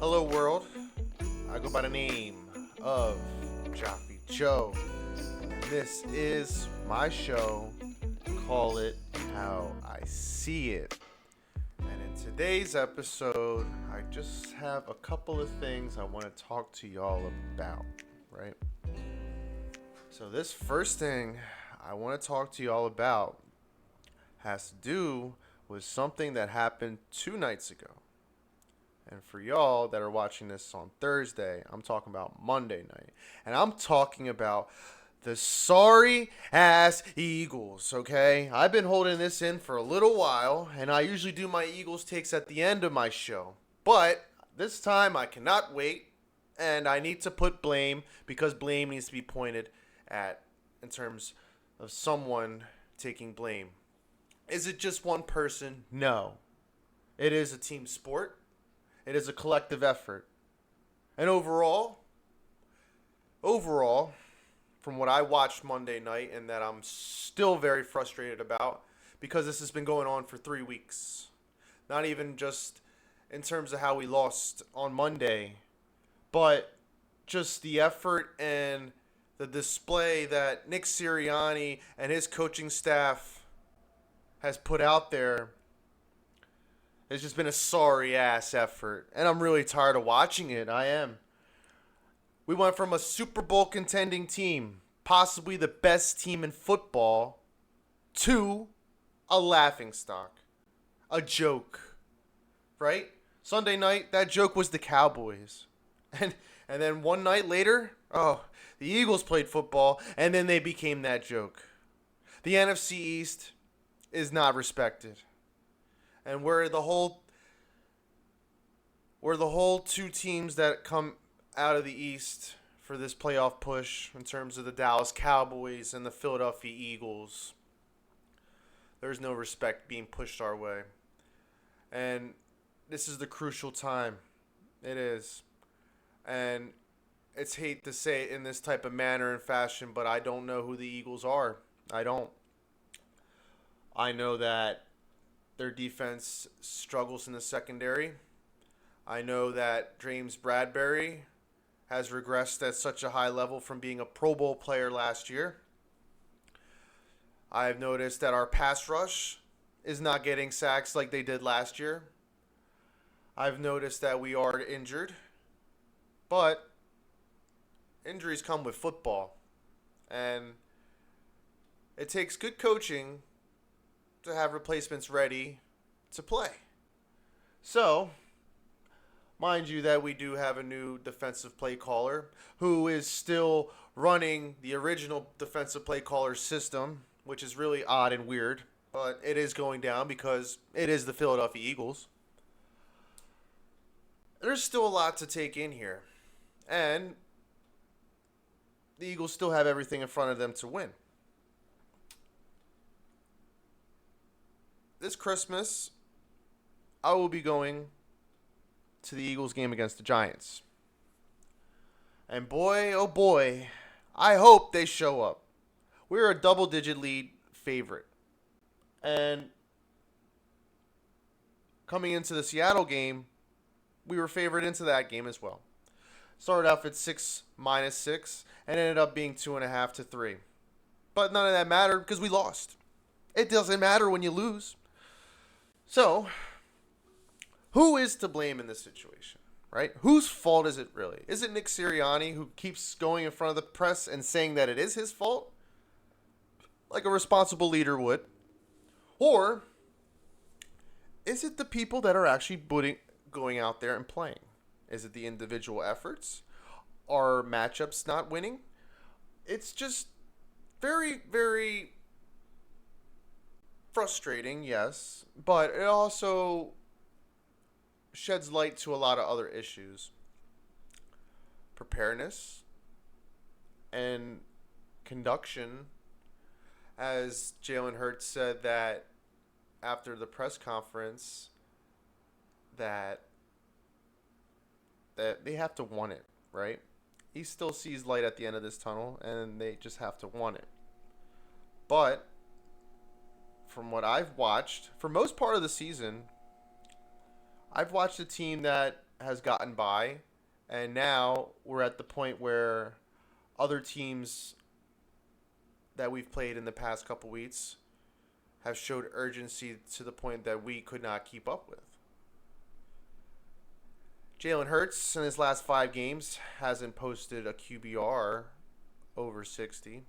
Hello, world. I go by the name of Joffey Joe, and this is my show. Call it how I see it. And in today's episode, I just have a couple of things I want to talk to y'all about, right? So, this first thing I want to talk to y'all about has to do with something that happened 2 nights ago. And for y'all that are watching this on Thursday, I'm talking about Monday night. And I'm talking about the sorry ass Eagles, okay? I've been holding this in for a little while, and I usually do my Eagles takes at the end of my show. But this time I cannot wait, and I need to put blame because blame needs to be pointed at in terms of someone taking blame. Is it just one person? No. It is a team sport. It is a collective effort. And overall, from what I watched Monday night and that I'm still very frustrated about, because this has been going on for 3 weeks. Not even just in terms of how we lost on Monday, but just the effort and the display that Nick Sirianni and his coaching staff has put out there. It's just been a sorry ass effort. And I'm really tired of watching it. I am. We went from a Super Bowl contending team, possibly the best team in football, to a laughingstock. A joke. Right? Sunday night, that joke was the Cowboys. And then one night later, the Eagles played football, and then they became that joke. The NFC East is not respected. And we're the whole two teams that come out of the East for this playoff push in terms of the Dallas Cowboys and the Philadelphia Eagles. There's no respect being pushed our way. And this is the crucial time. It is. And it's hate to say it in this type of manner and fashion, but I don't know who the Eagles are. I don't. I know that their defense struggles in the secondary. I know that James Bradbury has regressed at such a high level from being a Pro Bowl player last year. I've noticed that our pass rush is not getting sacks like they did last year. I've noticed that we are injured. But injuries come with football. And it takes good coaching to have replacements ready to play. So, mind you that we do have a new defensive play caller who is still running the original defensive play caller system, which is really odd and weird, but it is going down because it is the Philadelphia Eagles. There's still a lot to take in here. And the Eagles still have everything in front of them to win. This Christmas, I will be going to the Eagles game against the Giants. And boy, oh boy, I hope they show up. We're a double-digit lead favorite. And coming into the Seattle game, we were favored into that game as well. Started off at 6 minus 6 and ended up being 2.5 to 3. But none of that mattered because we lost. It doesn't matter when you lose. So, who is to blame in this situation, right? Whose fault is it really? Is it Nick Sirianni who keeps going in front of the press and saying that it is his fault? Like a responsible leader would. Or is it the people that are actually going out there and playing? Is it the individual efforts? Are matchups not winning? It's just very, very frustrating, yes, but it also sheds light to a lot of other issues. Preparedness and conduction, as Jalen Hurts said that after the press conference, that they have to want it, right? He still sees light at the end of this tunnel, and they just have to want it. But from what I've watched, for most part of the season, I've watched a team that has gotten by, and now we're at the point where other teams that we've played in the past couple weeks have showed urgency to the point that we could not keep up with. Jalen Hurts in his last 5 games hasn't posted a QBR over 60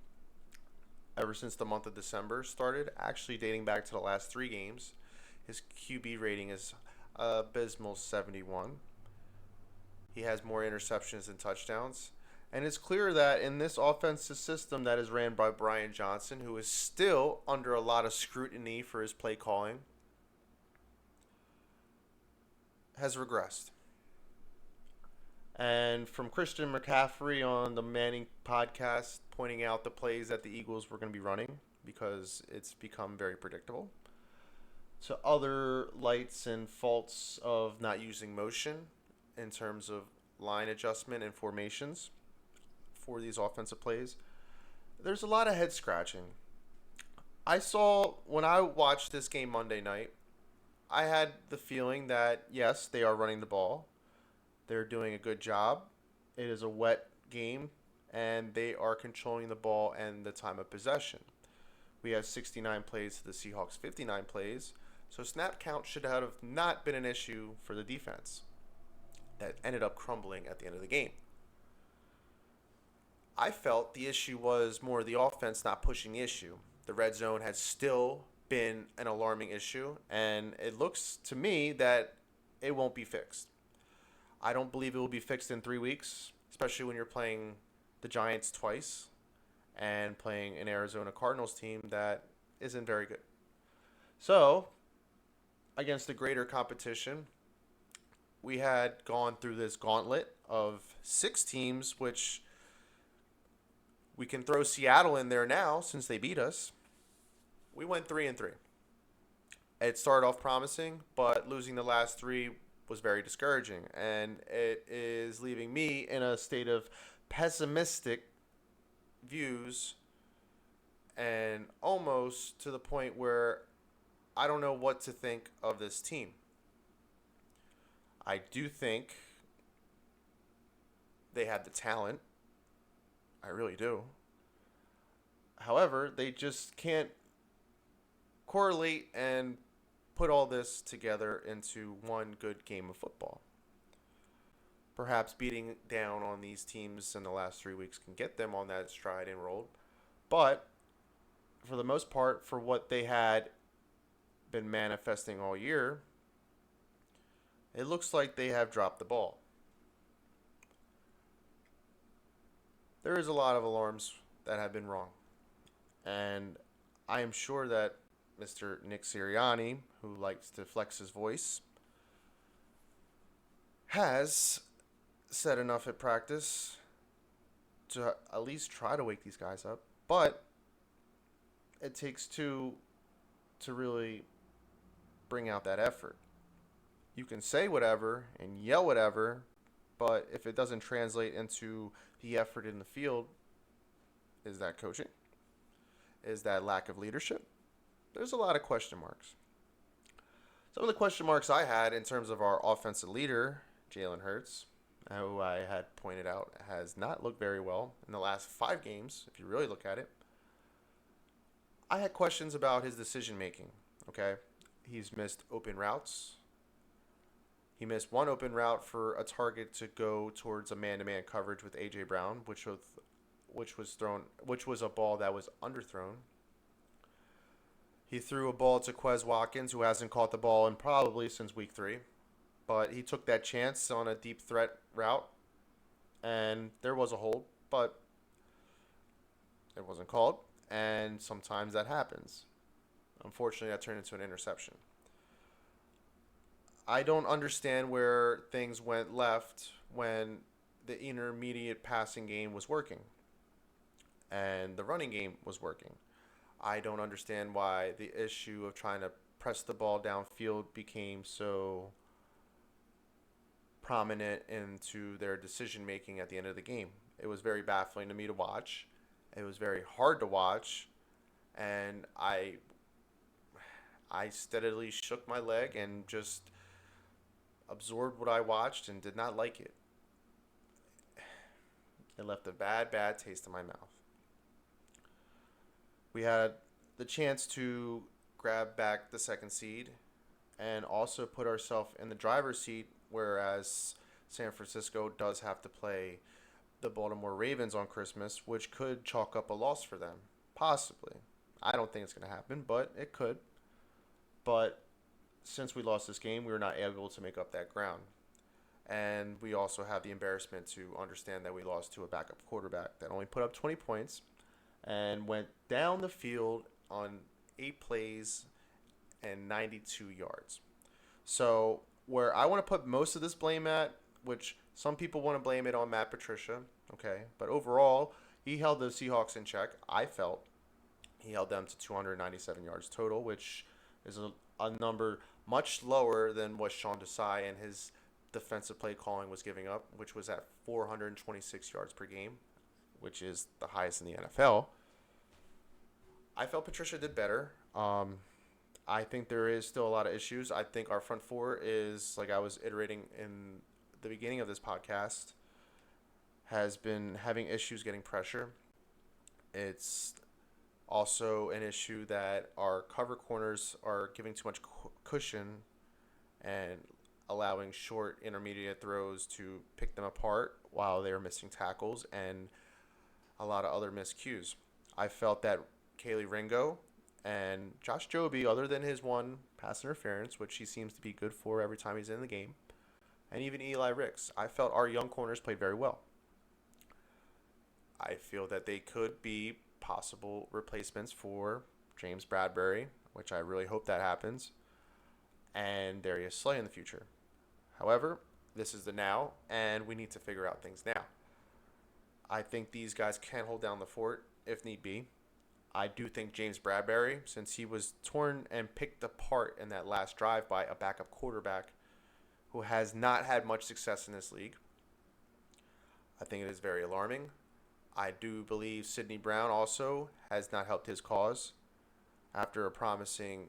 ever since the month of December started, actually dating back to the last 3 games. His QB rating is abysmal 71. He has more interceptions than touchdowns. And it's clear that in this offensive system that is ran by Brian Johnson, who is still under a lot of scrutiny for his play calling, has regressed. And from Christian McCaffrey on the Manning podcast pointing out the plays that the Eagles were going to be running because it's become very predictable, to other lights and faults of not using motion in terms of line adjustment and formations for these offensive plays, there's a lot of head scratching. When I watched this game Monday night, I had the feeling that, yes, they are running the ball. They're doing a good job. It is a wet game, and they are controlling the ball and the time of possession. We have 69 plays to the Seahawks' 59 plays, so snap count should have not been an issue for the defense. That ended up crumbling at the end of the game. I felt the issue was more the offense not pushing the issue. The red zone has still been an alarming issue, and it looks to me that it won't be fixed. I don't believe it will be fixed in 3 weeks, especially when you're playing the Giants twice and playing an Arizona Cardinals team that isn't very good. So, against the greater competition, we had gone through this gauntlet of 6 teams, which we can throw Seattle in there now since they beat us. We went 3-3. It started off promising, but losing the last 3 was very discouraging, and it is leaving me in a state of pessimistic views and almost to the point where I don't know what to think of this team. I do think they had the talent. I really do. However, they just can't correlate and put all this together into one good game of football. Perhaps beating down on these teams in the last 3 weeks can get them on that stride and roll. But for the most part, for what they had been manifesting all year, it looks like they have dropped the ball. There is a lot of alarms that have been rung. And I am sure that Mr. Nick Sirianni, who likes to flex his voice, has said enough at practice to at least try to wake these guys up. But it takes 2 to really bring out that effort. You can say whatever and yell whatever, but if it doesn't translate into the effort in the field, is that coaching? Is that lack of leadership? There's a lot of question marks. Some of the question marks I had in terms of our offensive leader, Jalen Hurts, who I had pointed out has not looked very well in the last 5 games, if you really look at it. I had questions about his decision making, okay? He's missed open routes. He missed one open route for a target to go towards a man-to-man coverage with A.J. Brown, which was a ball that was underthrown. He threw a ball to Quez Watkins, who hasn't caught the ball in probably since week 3. But he took that chance on a deep threat route, and there was a hold, but it wasn't called, and sometimes that happens. Unfortunately, that turned into an interception. I don't understand where things went left when the intermediate passing game was working and the running game was working. I don't understand why the issue of trying to press the ball downfield became so prominent into their decision making at the end of the game. It was very baffling to me to watch. It was very hard to watch, and I steadily shook my leg and just absorbed what I watched and did not like it. It left a bad, bad taste in my mouth. We had the chance to grab back the second seed and also put ourselves in the driver's seat, whereas San Francisco does have to play the Baltimore Ravens on Christmas, which could chalk up a loss for them. Possibly. I don't think it's going to happen, but it could. But since we lost this game, we were not able to make up that ground. And we also have the embarrassment to understand that we lost to a backup quarterback that only put up 20 points and went down the field on 8 plays and 92 yards. So where I want to put most of this blame at, which some people want to blame it on Matt Patricia, okay, but overall, he held the Seahawks in check, I felt. He held them to 297 yards total, which is a number much lower than what Sean Desai and his defensive play calling was giving up, which was at 426 yards per game, which is the highest in the NFL. I felt Patricia did better. I think there is still a lot of issues. I think our front four is, like I was iterating in the beginning of this podcast, has been having issues getting pressure. It's also an issue that our cover corners are giving too much cushion and allowing short intermediate throws to pick them apart while they're missing tackles and a lot of other miscues. I felt that Kaylee Ringo and Josh Jobe, other than his one pass interference, which he seems to be good for every time he's in the game, and even Eli Ricks, I felt our young corners played very well. I feel that they could be possible replacements for James Bradbury, which I really hope that happens, and Darius Slay in the future. However, this is the now, and we need to figure out things now. I think these guys can hold down the fort if need be. I do think James Bradbury, since he was torn and picked apart in that last drive by a backup quarterback who has not had much success in this league, I think it is very alarming. I do believe Sidney Brown also has not helped his cause. After a promising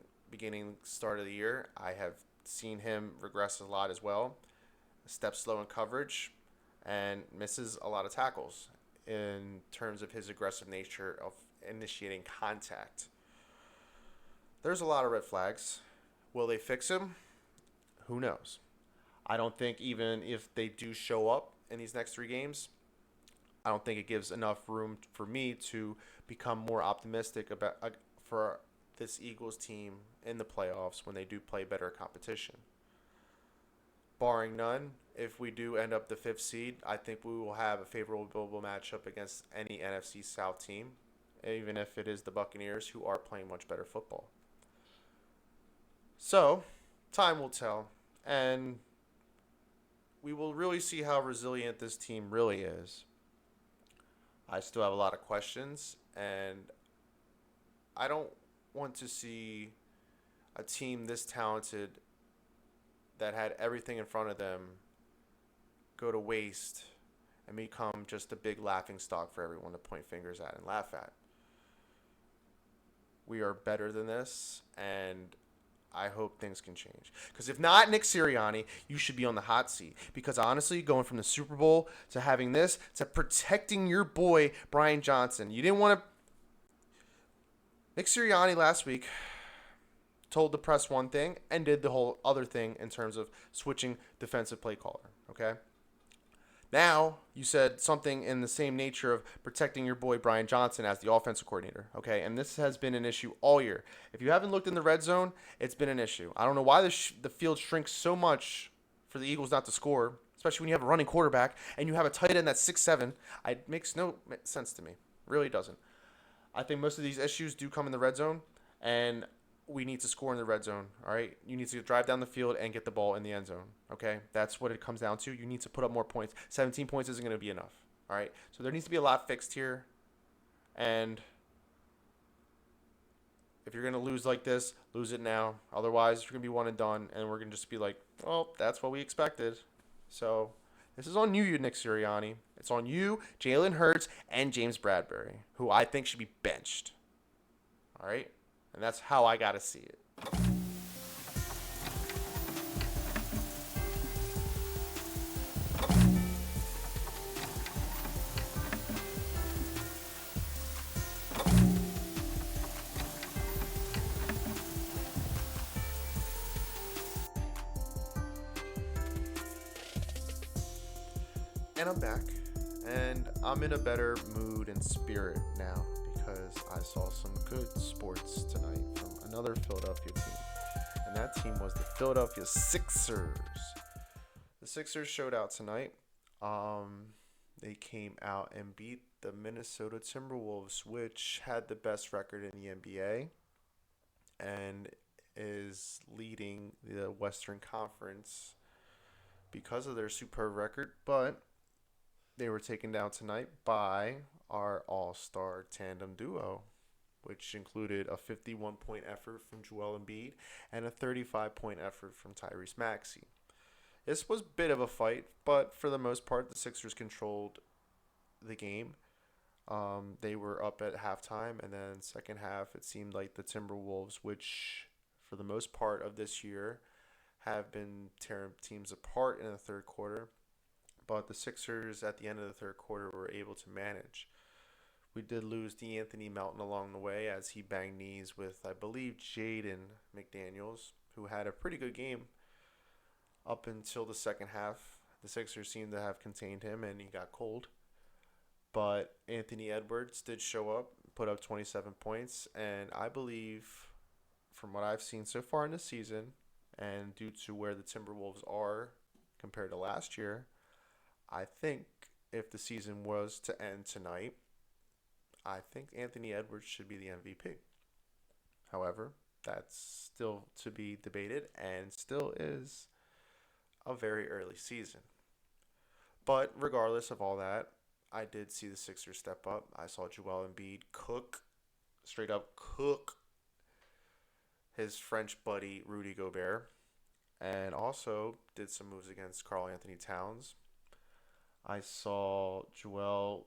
start of the year, I have seen him regress a lot as well. Steps slow in coverage and misses a lot of tackles in terms of his aggressive nature of initiating contact. There's a lot of red flags. Will they fix him? Who knows? I don't think even if they do show up in these next 3 games, I don't think it gives enough room for me to become more optimistic about for this Eagles team in the playoffs when they do play better competition. Barring none, if we do end up the 5th seed, I think we will have a favorable matchup against any NFC South team, even if it is the Buccaneers, who are playing much better football. So, time will tell, and we will really see how resilient this team really is. I still have a lot of questions, and I don't want to see a team this talented that had everything in front of them go to waste and become just a big laughing stock for everyone to point fingers at and laugh at. We are better than this, and I hope things can change. Because if not, Nick Sirianni, you should be on the hot seat. Because honestly, going from the Super Bowl to having this to protecting your boy, Brian Johnson, you didn't want to... Nick Sirianni last week told the press one thing and did the whole other thing in terms of switching defensive play caller, okay? Now, you said something in the same nature of protecting your boy Brian Johnson as the offensive coordinator, okay? And this has been an issue all year. If you haven't looked in the red zone, it's been an issue. I don't know why the field shrinks so much for the Eagles not to score, especially when you have a running quarterback and you have a tight end that's 6'7". It makes no sense to me. Really doesn't. I think most of these issues do come in the red zone, and we need to score in the red zone, all right? You need to drive down the field and get the ball in the end zone, okay? That's what it comes down to. You need to put up more points. 17 points isn't going to be enough, all right? So there needs to be a lot fixed here, and if you're going to lose like this, lose it now. Otherwise, you're going to be one and done, and we're going to just be like, well, that's what we expected. So this is on you, Nick Sirianni. It's on you, Jalen Hurts, and James Bradbury, who I think should be benched, all right? And that's how I got to see it. And I'm back. And I'm in a better mood and spirit now because I saw some good sports tonight from another Philadelphia team. And that team was the Philadelphia Sixers. The Sixers showed out tonight. They came out and beat the Minnesota Timberwolves, which had the best record in the NBA and is leading the Western Conference because of their superb record. But they were taken down tonight by our all-star tandem duo, which included a 51-point effort from Joel Embiid and a 35-point effort from Tyrese Maxey. This was a bit of a fight, but for the most part, the Sixers controlled the game. They were up at halftime, and then second half, it seemed like the Timberwolves, which for the most part of this year have been tearing teams apart in the third quarter, but the Sixers at the end of the third quarter were able to manage. We did lose D'Anthony Melton along the way as he banged knees with, I believe, Jaden McDaniels, who had a pretty good game up until the second half. The Sixers seemed to have contained him and he got cold. But Anthony Edwards did show up, put up 27 points, and I believe from what I've seen so far in the season and due to where the Timberwolves are compared to last year, I think if the season was to end tonight, I think Anthony Edwards should be the MVP. However, that's still to be debated and still is a very early season. But regardless of all that, I did see the Sixers step up. I saw Joel Embiid straight up cook his French buddy Rudy Gobert, and also did some moves against Karl Anthony Towns. I saw Joel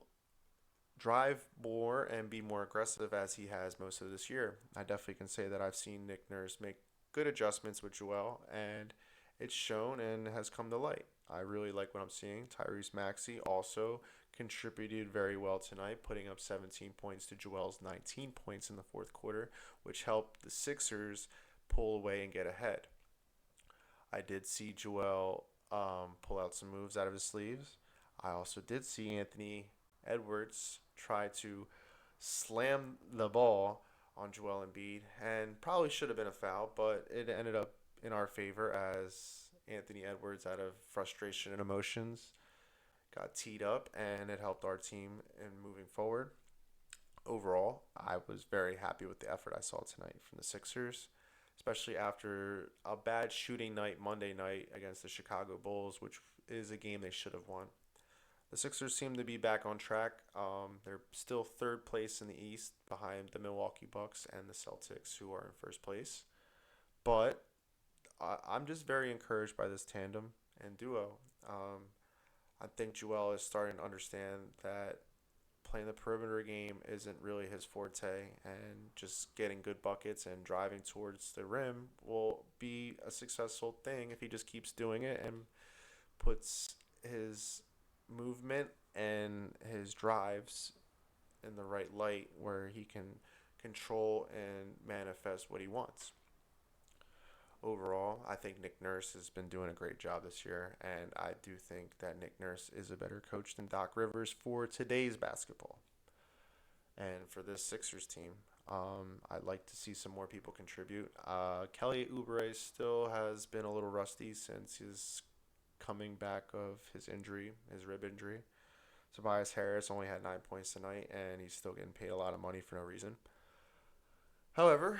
drive more and be more aggressive as he has most of this year. I definitely can say that I've seen Nick Nurse make good adjustments with Joel, and it's shown and has come to light. I really like what I'm seeing. Tyrese Maxey also contributed very well tonight, putting up 17 points to Joel's 19 points in the fourth quarter, which helped the Sixers pull away and get ahead. I did see Joel pull out some moves out of his sleeves. I also did see Anthony Edwards try to slam the ball on Joel Embiid, and probably should have been a foul, but it ended up in our favor as Anthony Edwards, out of frustration and emotions, got teed up, and it helped our team in moving forward. Overall, I was very happy with the effort I saw tonight from the Sixers, especially after a bad shooting night Monday night against the Chicago Bulls, which is a game they should have won. The Sixers seem to be back on track. They're still third place in the East behind the Milwaukee Bucks and the Celtics, who are in first place. But I'm just very encouraged by this tandem and duo. I think Joel is starting to understand that playing the perimeter game isn't really his forte, and just getting good buckets and driving towards the rim will be a successful thing if he just keeps doing it and puts his movement and his drives in the right light where he can control and manifest what he wants. Overall, I think Nick Nurse has been doing a great job this year, and I do think that Nick Nurse is a better coach than Doc Rivers for today's basketball. And for this Sixers team, I'd like to see some more people contribute. Kelly Oubre still has been a little rusty since his coming back of his injury, his rib injury. Tobias Harris only had 9 points tonight, and he's still getting paid a lot of money for no reason. However,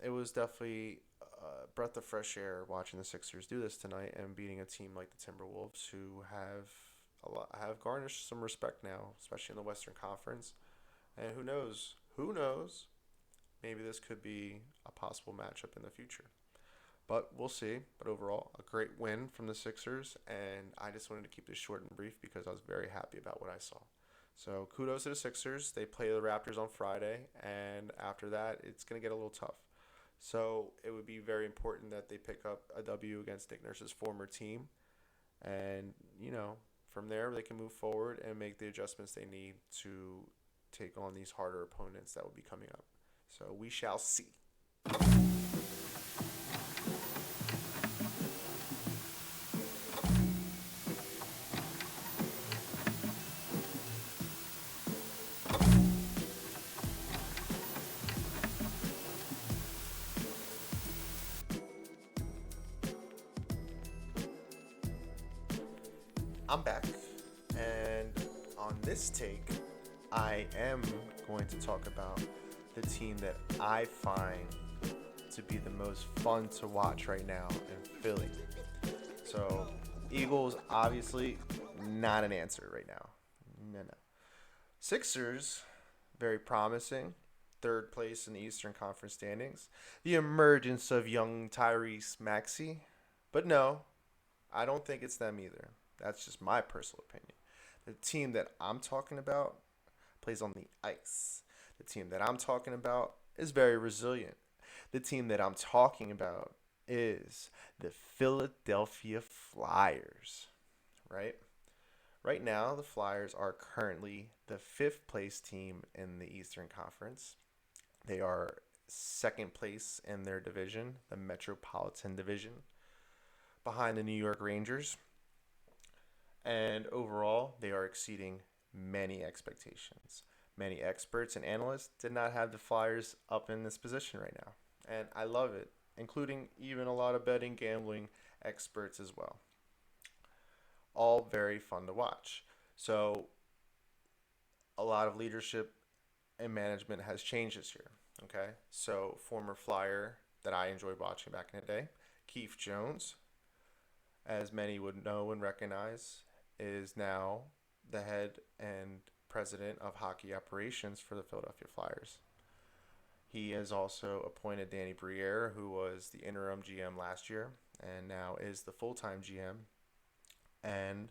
it was definitely a breath of fresh air watching the Sixers do this tonight and beating a team like the Timberwolves, who have garnished some respect now, especially in the Western Conference. And who knows? Maybe this could be a possible matchup in the future. But we'll see. But overall, a great win from the Sixers, and I just wanted to keep this short and brief because I was very happy about what I saw. So kudos to the Sixers. They play the Raptors on Friday, and after that, it's going to get a little tough. So it would be very important that they pick up a W against Nick Nurse's former team. And, from there, they can move forward and make the adjustments they need to take on these harder opponents that will be coming up. So we shall see. I'm back, and on this take, I am going to talk about the team that I find to be the most fun to watch right now in Philly. So, Eagles, obviously, not an answer right now. No. Sixers, very promising. Third place in the Eastern Conference standings. The emergence of young Tyrese Maxey. But no, I don't think it's them either. That's just my personal opinion. The team that I'm talking about plays on the ice. The team that I'm talking about is very resilient. The team that I'm talking about is the Philadelphia Flyers, right? Right now, the Flyers are currently the fifth place team in the Eastern Conference. They are second place in their division, the Metropolitan Division, behind the New York Rangers. And overall, they are exceeding many expectations. Many experts and analysts did not have the Flyers up in this position right now. And I love it, including even a lot of betting gambling experts as well. All very fun to watch. So, a lot of leadership and management has changed this year. Okay, so former Flyer that I enjoyed watching back in the day, Keith Jones, as many would know and recognize, is now the head and president of hockey operations for the Philadelphia Flyers. He has also appointed Danny Briere, who was the interim GM last year and now is the full-time GM. And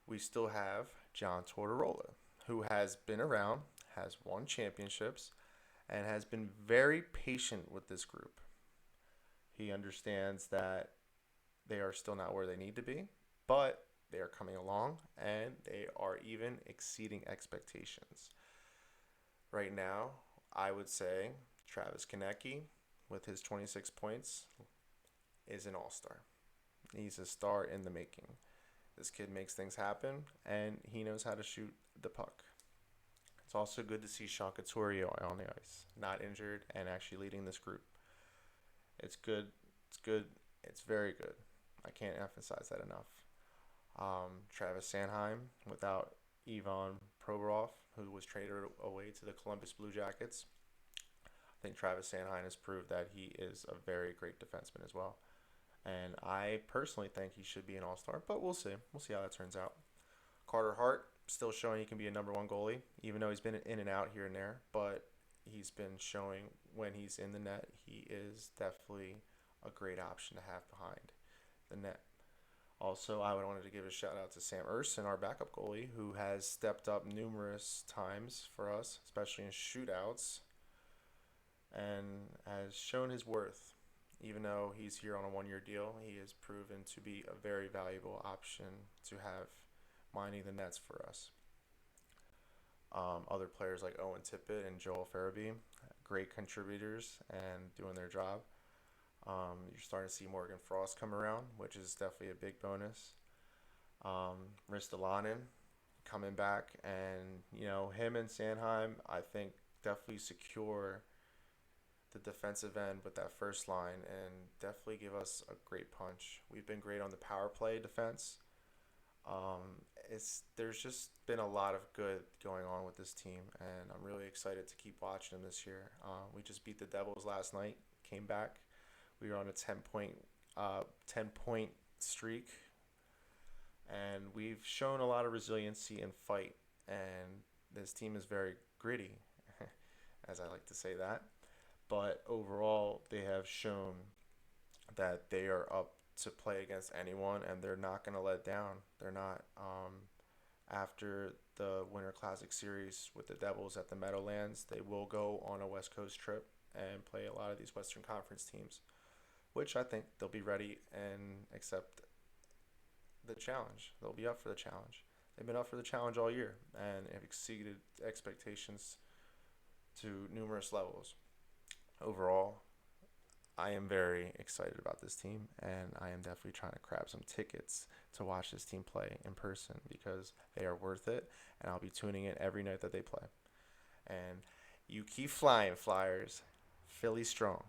we still have John Tortorella, who has been around, has won championships, and has been very patient with this group. He understands that they are still not where they need to be, but they are coming along and they are even exceeding expectations. Right now, I would say Travis Konecny, with his 26 points, is an all-star. He's a star in the making. This kid makes things happen, and he knows how to shoot the puck. It's also good to see Sean Couturier on the ice, not injured, and actually leading this group. It's good. It's good. It's very good. I can't emphasize that enough. Travis Sanheim, without Ivan Provorov, who was traded away to the Columbus Blue Jackets. I think Travis Sanheim has proved that he is a very great defenseman as well. And I personally think he should be an all-star, but we'll see. We'll see how that turns out. Carter Hart, still showing he can be a number one goalie, even though he's been in and out here and there. But he's been showing when he's in the net, he is definitely a great option to have behind the net. Also, I wanted to give a shout out to Sam Erson, our backup goalie, who has stepped up numerous times for us, especially in shootouts, and has shown his worth. Even though he's here on a one-year deal, he has proven to be a very valuable option to have minding the nets for us. Other players like Owen Tippett and Joel Farabee, great contributors and doing their job. You're starting to see Morgan Frost come around, which is definitely a big bonus. Ristolainen coming back, and him and Sanheim, I think, definitely secure the defensive end with that first line and definitely give us a great punch. We've been great on the power play defense. There's just been a lot of good going on with this team, and I'm really excited to keep watching them this year. We just beat the Devils last night, came back. We were on a 10 point streak, and we've shown a lot of resiliency and fight. And this team is very gritty, as I like to say that. But overall, they have shown that they are up to play against anyone, and they're not going to let down. They're not. After the Winter Classic Series with the Devils at the Meadowlands, they will go on a West Coast trip and play a lot of these Western Conference teams, which I think they'll be ready and accept the challenge. They'll be up for the challenge. They've been up for the challenge all year and have exceeded expectations to numerous levels. Overall, I am very excited about this team, and I am definitely trying to grab some tickets to watch this team play in person because they are worth it, and I'll be tuning in every night that they play. And you keep flying, Flyers. Philly strong.